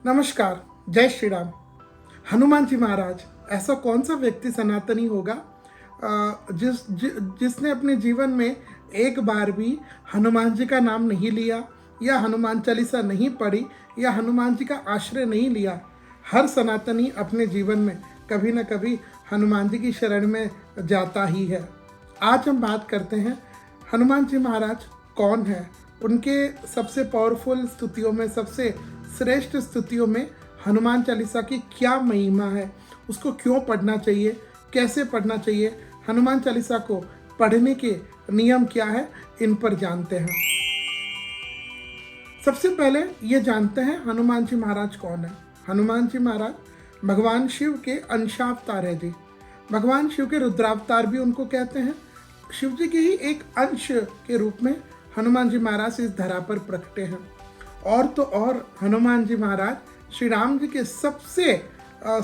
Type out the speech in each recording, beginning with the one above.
नमस्कार, जय श्री राम। हनुमान जी महाराज, ऐसा कौन सा व्यक्ति सनातनी होगा जिसने अपने जीवन में एक बार भी हनुमान जी का नाम नहीं लिया या हनुमान चालीसा नहीं पढ़ी या हनुमान जी का आश्रय नहीं लिया। हर सनातनी अपने जीवन में कभी न कभी हनुमान जी की शरण में जाता ही है। आज हम बात करते हैं हनुमान जी महाराज कौन है, उनके सबसे पावरफुल स्तुतियों में, सबसे श्रेष्ठ स्तुतियों में हनुमान चालीसा की क्या महिमा है, उसको क्यों पढ़ना चाहिए, कैसे पढ़ना चाहिए, हनुमान चालीसा को पढ़ने के नियम क्या है, इन पर जानते हैं। सबसे पहले ये जानते हैं हनुमान जी महाराज कौन है। हनुमान जी महाराज भगवान शिव के अंशावतार है जी। भगवान शिव के रुद्रावतार भी उनको कहते हैं। शिव जी के ही एक अंश के रूप में हनुमान जी महाराज इस धरा पर प्रकटे हैं। और तो और हनुमान जी महाराज श्री राम जी के सबसे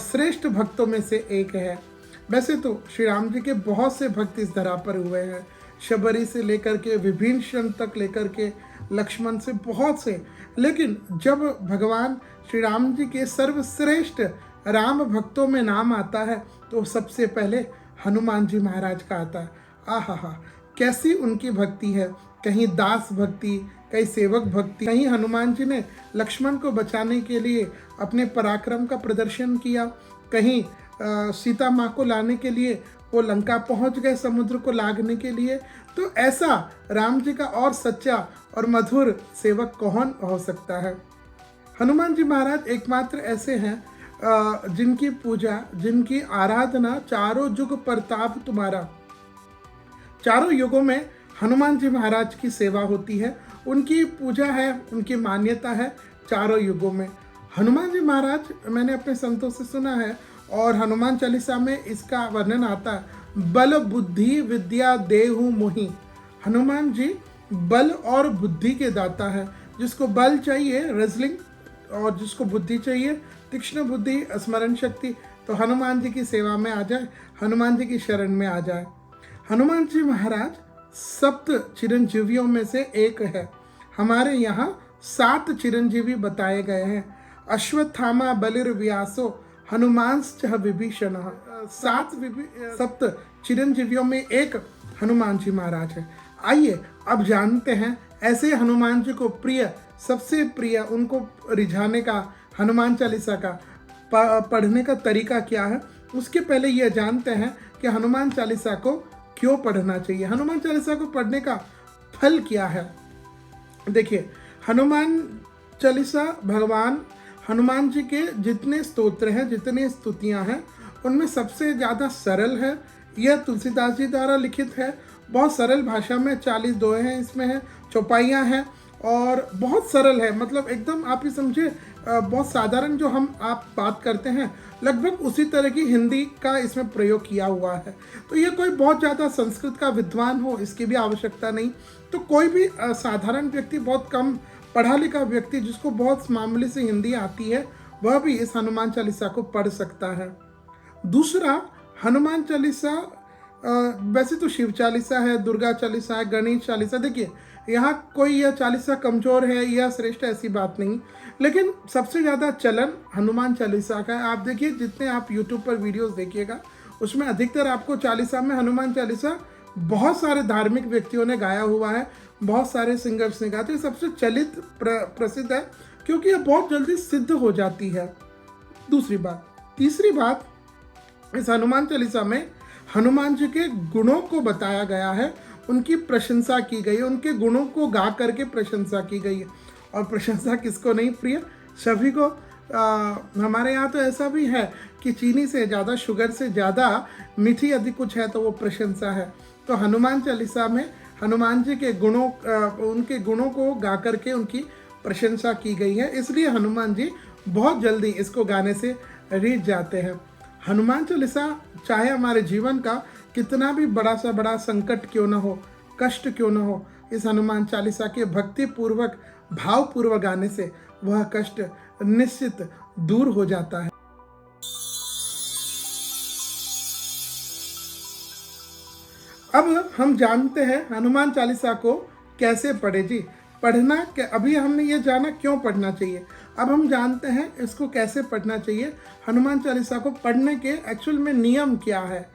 श्रेष्ठ भक्तों में से एक है। वैसे तो श्री राम जी के बहुत से भक्त इस धरा पर हुए हैं, शबरी से लेकर के विभीषण तक, लेकर के लक्ष्मण से बहुत से, लेकिन जब भगवान श्री राम जी के सर्वश्रेष्ठ राम भक्तों में नाम आता है तो सबसे पहले हनुमान जी महाराज का आता है। आहा, कैसी उनकी भक्ति है, कहीं दास भक्ति, कहीं सेवक भक्ति, कहीं हनुमान जी ने लक्ष्मण को बचाने के लिए अपने पराक्रम का प्रदर्शन किया, कहीं सीता माँ को लाने के लिए वो लंका पहुंच गए समुद्र को लागने के लिए। तो ऐसा राम जी का और सच्चा और मधुर सेवक कौन हो सकता है। हनुमान जी महाराज एकमात्र ऐसे हैं जिनकी पूजा, जिनकी आराधना चारों युग प्रताप तुम्हारा, चारों युगों में हनुमान जी महाराज की सेवा होती है, उनकी पूजा है, उनकी मान्यता है चारों युगों में। हनुमान जी महाराज, मैंने अपने संतों से सुना है और हनुमान चालीसा में इसका वर्णन आता है, बल बुद्धि विद्या देहु मोहि। हनुमान जी बल और बुद्धि के दाता है। जिसको बल चाहिए रेजलिंग और जिसको बुद्धि चाहिए तीक्ष्ण बुद्धि, स्मरण शक्ति, तो हनुमान जी की सेवा में आ जाए, हनुमान जी की शरण में आ जाए। हनुमान जी महाराज सप्त चिरंजीवियों में से एक है। हमारे यहाँ 7 चिरंजीवी बताए गए हैं। अश्वत्थामा बलिर्व्यासो हनुमांश्च विभीषण। सप्त चिरंजीवियों में एक हनुमान जी महाराज है। आइए अब जानते हैं ऐसे हनुमान जी को प्रिय, सबसे प्रिय, उनको रिझाने का, हनुमान चालीसा का पढ़ने का तरीका क्या है। उसके पहले यह जानते हैं कि हनुमान चालीसा को क्यों पढ़ना चाहिए, हनुमान चालीसा को पढ़ने का फल क्या है। देखिए, हनुमान चालीसा भगवान हनुमान जी के जितने स्तोत्र हैं, जितने स्तुतियां हैं, उनमें सबसे ज़्यादा सरल है। यह तुलसीदास जी द्वारा लिखित है, बहुत सरल भाषा में, 40 दोहे हैं इसमें, है चौपाइयाँ हैं और बहुत सरल है। मतलब एकदम आप ही समझे, बहुत साधारण जो हम आप बात करते हैं, लगभग उसी तरह की हिंदी का इसमें प्रयोग किया हुआ है। तो ये कोई बहुत ज़्यादा संस्कृत का विद्वान हो, इसकी भी आवश्यकता नहीं। तो कोई भी साधारण व्यक्ति, बहुत कम पढ़ा लिखा व्यक्ति, जिसको बहुत मामूली से हिंदी आती है, वह भी इस हनुमान चालीसा को पढ़ सकता है। दूसरा, हनुमान चालीसा वैसे तो शिव चालीसा है, दुर्गा चालीसा है, गणेश चालीसा। देखिए, यहाँ कोई यह चालीसा कमज़ोर है या श्रेष्ठ, ऐसी बात नहीं, लेकिन सबसे ज़्यादा चलन हनुमान चालीसा का है। आप देखिए, जितने आप यूट्यूब पर वीडियोस देखिएगा, उसमें अधिकतर आपको चालीसा में हनुमान चालीसा बहुत सारे धार्मिक व्यक्तियों ने गाया हुआ है, बहुत सारे सिंगर्स ने गाया। तो ये सबसे चलित प्रसिद्ध है क्योंकि यह बहुत जल्दी सिद्ध हो जाती है। दूसरी बात, तीसरी बात, इस हनुमान चालीसा में हनुमान जी के गुणों को बताया गया है, उनकी प्रशंसा की गई है, उनके गुणों को गा करके प्रशंसा की गई है। और प्रशंसा किसको नहीं प्रिय, सभी को। हमारे यहाँ तो ऐसा भी है कि चीनी से ज़्यादा, शुगर से ज़्यादा मीठी यदि कुछ है तो वो प्रशंसा है। तो हनुमान चालीसा में हनुमान जी के गुणों, उनके गुणों को गा करके उनकी प्रशंसा की गई है, इसलिए हनुमान जी बहुत जल्दी इसको गाने से रीझ जाते हैं। हनुमान चालीसा चाहे हमारे जीवन का कितना भी बड़ा सा बड़ा संकट क्यों ना हो, कष्ट क्यों ना हो, इस हनुमान चालीसा के भक्ति पूर्वक, भावपूर्वक गाने से वह कष्ट निश्चित दूर हो जाता है। अब हम जानते हैं हनुमान चालीसा को कैसे पढ़े जी। पढ़ना अभी हमने ये जाना क्यों पढ़ना चाहिए, अब हम जानते हैं इसको कैसे पढ़ना चाहिए। हनुमान चालीसा को पढ़ने के एक्चुअल में नियम क्या है।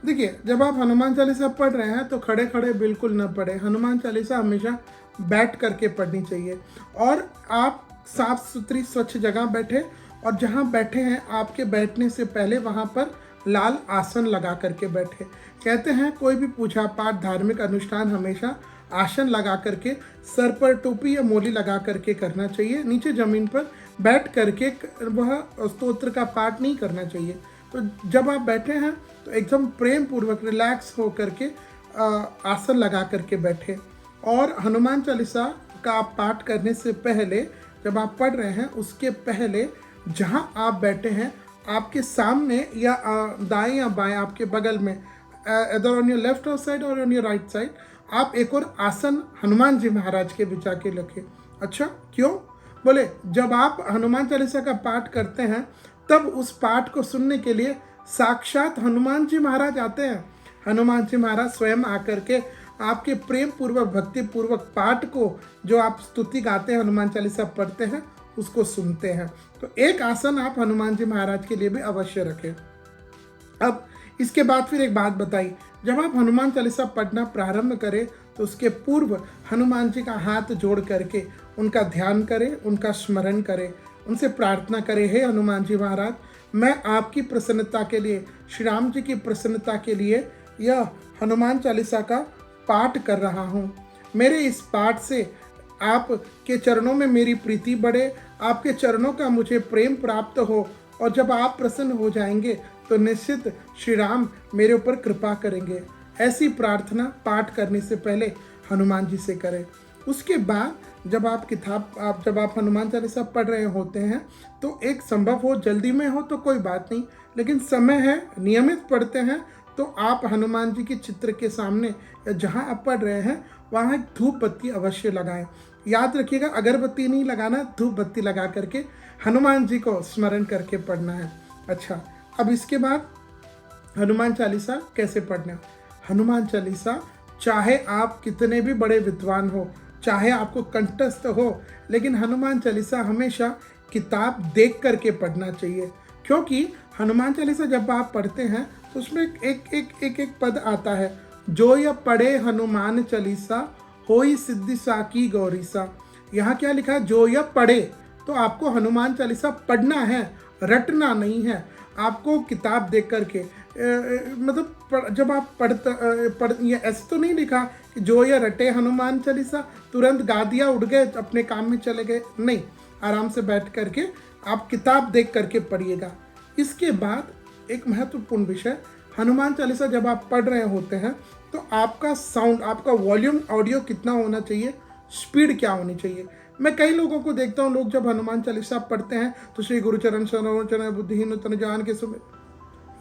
देखिए, जब आप हनुमान चालीसा पढ़ रहे हैं तो खड़े खड़े बिल्कुल न पढ़े। हनुमान चालीसा हमेशा बैठ करके पढ़नी चाहिए और आप साफ सुथरी स्वच्छ जगह बैठे, और जहाँ बैठे हैं आपके बैठने से पहले वहाँ पर लाल आसन लगा करके बैठे। कहते हैं कोई भी पूजा पाठ धार्मिक अनुष्ठान हमेशा आसन लगा करके, सर पर टोपी या मोली लगा करके करना चाहिए। नीचे ज़मीन पर बैठ करके वह स्तोत्र का पाठ नहीं करना चाहिए। तो जब आप बैठे हैं तो एकदम प्रेम पूर्वक रिलैक्स हो करके आसन लगा करके बैठे। और हनुमान चालीसा का आप पाठ करने से पहले, जब आप पढ़ रहे हैं उसके पहले जहाँ आप बैठे हैं आपके सामने या दाएं या बाएं आपके बगल में, इधर ऑन योर लेफ्ट साइड और ऑन योर राइट साइड, आप एक और आसन हनुमान जी महाराज के बिछा के रखें। अच्छा, क्यों? बोले जब आप हनुमान चालीसा का पाठ करते हैं तब उस पाठ को सुनने के लिए साक्षात हनुमान जी महाराज आते हैं। हनुमान जी महाराज स्वयं आकर के आपके प्रेम पूर्वक भक्ति पूर्वक पाठ को, जो आप स्तुति गाते हैं हनुमान चालीसा पढ़ते हैं, उसको सुनते हैं। तो एक आसन आप हनुमान जी महाराज के लिए भी अवश्य रखें। अब इसके बाद फिर एक बात बताई, जब आप हनुमान चालीसा पढ़ना प्रारंभ करें तो उसके पूर्व हनुमान जी का हाथ जोड़ करके उनका ध्यान करें, उनका स्मरण करें, उनसे प्रार्थना करें, हे हनुमान जी महाराज, मैं आपकी प्रसन्नता के लिए, श्री राम जी की प्रसन्नता के लिए यह हनुमान चालीसा का पाठ कर रहा हूँ। मेरे इस पाठ से आपके चरणों में मेरी प्रीति बढ़े, आपके चरणों का मुझे प्रेम प्राप्त हो, और जब आप प्रसन्न हो जाएंगे तो निश्चित श्री राम मेरे ऊपर कृपा करेंगे। ऐसी प्रार्थना पाठ करने से पहले हनुमान जी से करें। उसके बाद जब आप हनुमान चालीसा पढ़ रहे होते हैं तो एक संभव हो जल्दी में हो तो कोई बात नहीं, लेकिन समय है, नियमित पढ़ते हैं तो आप हनुमान जी के चित्र के सामने जहां आप पढ़ रहे हैं वहाँ एक धूप बत्ती अवश्य लगाएं। याद रखिएगा, अगरबत्ती नहीं लगाना, धूप बत्ती लगा करके हनुमान जी को स्मरण करके पढ़ना है। अच्छा, अब इसके बाद हनुमान चालीसा कैसे पढ़ना। हनुमान चालीसा चाहे आप कितने भी बड़े विद्वान हो, चाहे आपको कंठस्थ हो, लेकिन हनुमान चालीसा हमेशा किताब देख करके पढ़ना चाहिए। क्योंकि हनुमान चालीसा जब आप पढ़ते हैं तो उसमें एक पद आता है, जो यह पढ़े हनुमान चालीसा होई सिद्धि साकी गौरीसा। यहाँ क्या लिखा है? जो यह पढ़े। तो आपको हनुमान चालीसा पढ़ना है, रटना नहीं है। आपको किताब देख करके मतलब जब आप ये ऐसे तो नहीं लिखा कि जो यह रटे हनुमान चालीसा, तुरंत गा दिया, उड़ गए, अपने काम में चले गए। नहीं, आराम से बैठ करके आप किताब देख करके पढ़िएगा। इसके बाद एक महत्वपूर्ण विषय, हनुमान चालीसा जब आप पढ़ रहे होते हैं तो आपका साउंड, आपका वॉल्यूम ऑडियो कितना होना चाहिए, स्पीड क्या होनी चाहिए। मैं कई लोगों को देखता हूँ, लोग जब हनुमान चालीसा पढ़ते हैं तो श्री गुरुचरण सरोचरण बुद्धिहीन तन जान के सुबह,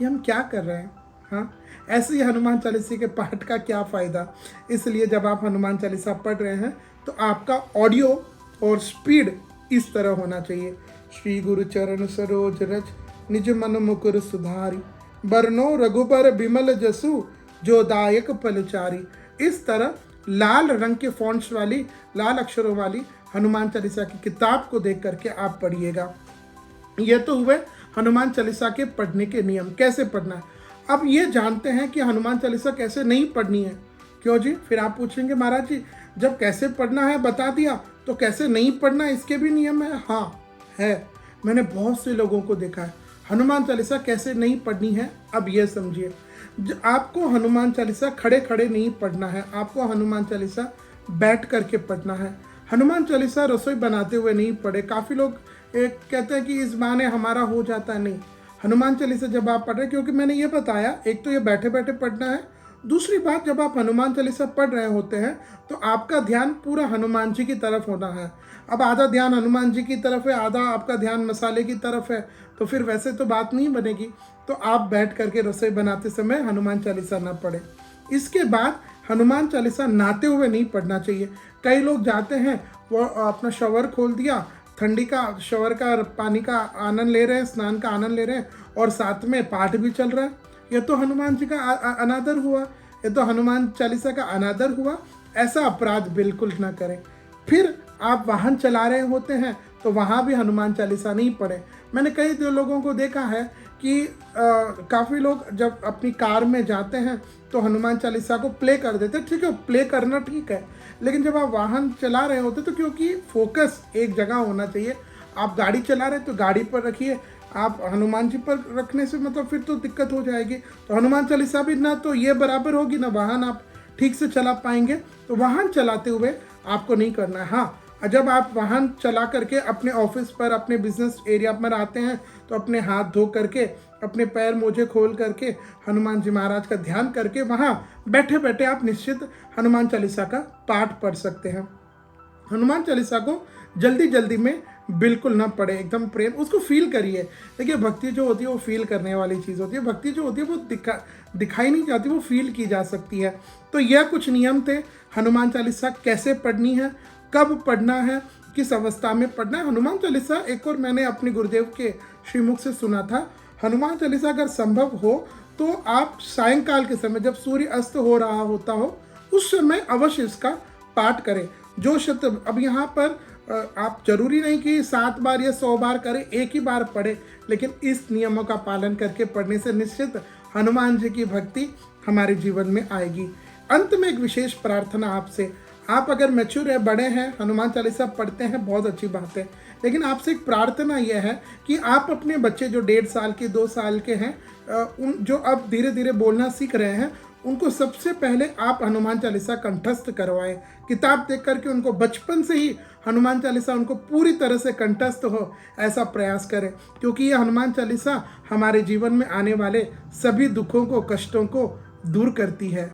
ये हम क्या कर रहे हैं? हाँ, ऐसे ही हनुमान चालीसा के पाठ का क्या फ़ायदा। इसलिए जब आप हनुमान चालीसा पढ़ रहे हैं तो आपका ऑडियो और स्पीड इस तरह होना चाहिए। श्री गुरुचरण सरोज रज निज मन मुकुर सुधारी, बरनो रघुबर बिमल जसु जो दायक पलचारी। इस तरह लाल रंग के फॉन्ट्स वाली, लाल अक्षरों वाली हनुमान चालीसा की किताब को देख करके आप पढ़िएगा। यह तो हुए हनुमान चालीसा के पढ़ने के नियम, कैसे पढ़ना है। अब ये जानते हैं कि हनुमान चालीसा कैसे नहीं पढ़नी है। क्यों जी? फिर आप पूछेंगे महाराज जी, जब कैसे पढ़ना है बता दिया तो कैसे नहीं पढ़ना, इसके भी नियम है? हाँ है, मैंने बहुत से लोगों को देखा है। हनुमान चालीसा कैसे नहीं पढ़नी है, अब ये समझिए। आपको हनुमान चालीसा खड़े खड़े नहीं पढ़ना है, आपको हनुमान चालीसा बैठ करके पढ़ना है। हनुमान चालीसा रसोई बनाते हुए नहीं पढ़े। काफ़ी लोग कहते हैं कि इस बहाने हमारा हो जाता है। नहीं, हनुमान चालीसा जब आप पढ़ रहे, क्योंकि मैंने ये बताया, एक तो ये बैठे बैठे पढ़ना है, दूसरी बात जब आप हनुमान चालीसा पढ़ रहे होते हैं तो आपका ध्यान पूरा हनुमान जी की तरफ होना है। अब आधा ध्यान हनुमान जी की तरफ है, आधा आपका ध्यान मसाले की तरफ है, तो फिर वैसे तो बात नहीं बनेगी। तो आप बैठ करके रसोई बनाते समय हनुमान चालीसा ना पढ़े। इसके बाद हनुमान चालीसा नहाते हुए नहीं पढ़ना चाहिए। कई लोग जाते हैं, वो अपना शॉवर खोल दिया, ठंडी का शॉवर का पानी का आनंद ले रहे हैं, स्नान का आनंद ले रहे हैं, और साथ में पाठ भी चल रहा है। यह तो हनुमान जी का अनादर हुआ, ये तो हनुमान चालीसा का अनादर हुआ। ऐसा अपराध बिल्कुल ना करें। फिर आप वाहन चला रहे होते हैं तो वहाँ भी हनुमान चालीसा नहीं पढ़े। मैंने कई लोगों को देखा है कि काफ़ी लोग जब अपनी कार में जाते हैं तो हनुमान चालीसा को प्ले कर देते हैं। ठीक है, प्ले करना ठीक है, लेकिन जब आप वाहन चला रहे होते तो क्योंकि फोकस एक जगह होना चाहिए। आप गाड़ी चला रहे तो गाड़ी पर रखिए, आप हनुमान जी पर रखने से मतलब फिर तो दिक्कत हो जाएगी। तो हनुमान चालीसा भी ना तो ये बराबर होगी, ना वाहन आप ठीक से चला पाएंगे। तो वाहन चलाते हुए आपको नहीं करना है। हाँ, जब आप वाहन चला करके अपने ऑफिस पर, अपने बिजनेस एरिया पर आते हैं तो अपने हाथ धो करके, अपने पैर मोजे खोल करके, हनुमान जी महाराज का ध्यान करके वहाँ बैठे बैठे आप निश्चित हनुमान चालीसा का पाठ पढ़ सकते हैं। हनुमान चालीसा को जल्दी जल्दी में बिल्कुल ना पढ़े, एकदम प्रेम उसको फील करिए। देखिए, भक्ति जो होती है वो फील करने वाली चीज़ होती है। भक्ति जो होती है वो दिखाई नहीं जाती, वो फील की जा सकती है। तो यह कुछ नियम थे हनुमान चालीसा कैसे पढ़नी है, कब पढ़ना है, किस अवस्था में पढ़ना है। हनुमान चालीसा एक और मैंने अपने गुरुदेव के श्रीमुख से सुना था, हनुमान चालीसा अगर संभव हो तो आप सायंकाल के समय जब सूर्य अस्त हो रहा होता हो उस समय अवश्य इसका पाठ करें। जो शब्द अब यहाँ पर आप जरूरी नहीं कि 7 बार या 100 बार करें, एक ही बार पढ़े, लेकिन इस नियमों का पालन करके पढ़ने से निश्चित हनुमान जी की भक्ति हमारे जीवन में आएगी। अंत में एक विशेष प्रार्थना आपसे, आप अगर मैच्योर है, बड़े हैं, हनुमान चालीसा पढ़ते हैं, बहुत अच्छी बात है, लेकिन आपसे एक प्रार्थना यह है कि आप अपने बच्चे जो 1.5 साल के, 2 साल के हैं, उन जो अब धीरे धीरे बोलना सीख रहे हैं, उनको सबसे पहले आप हनुमान चालीसा कंठस्थ करवाएं। किताब देख करके उनको बचपन से ही हनुमान चालीसा उनको पूरी तरह से कंठस्थ हो, ऐसा प्रयास करें, क्योंकि यह हनुमान चालीसा हमारे जीवन में आने वाले सभी दुखों को, कष्टों को दूर करती है।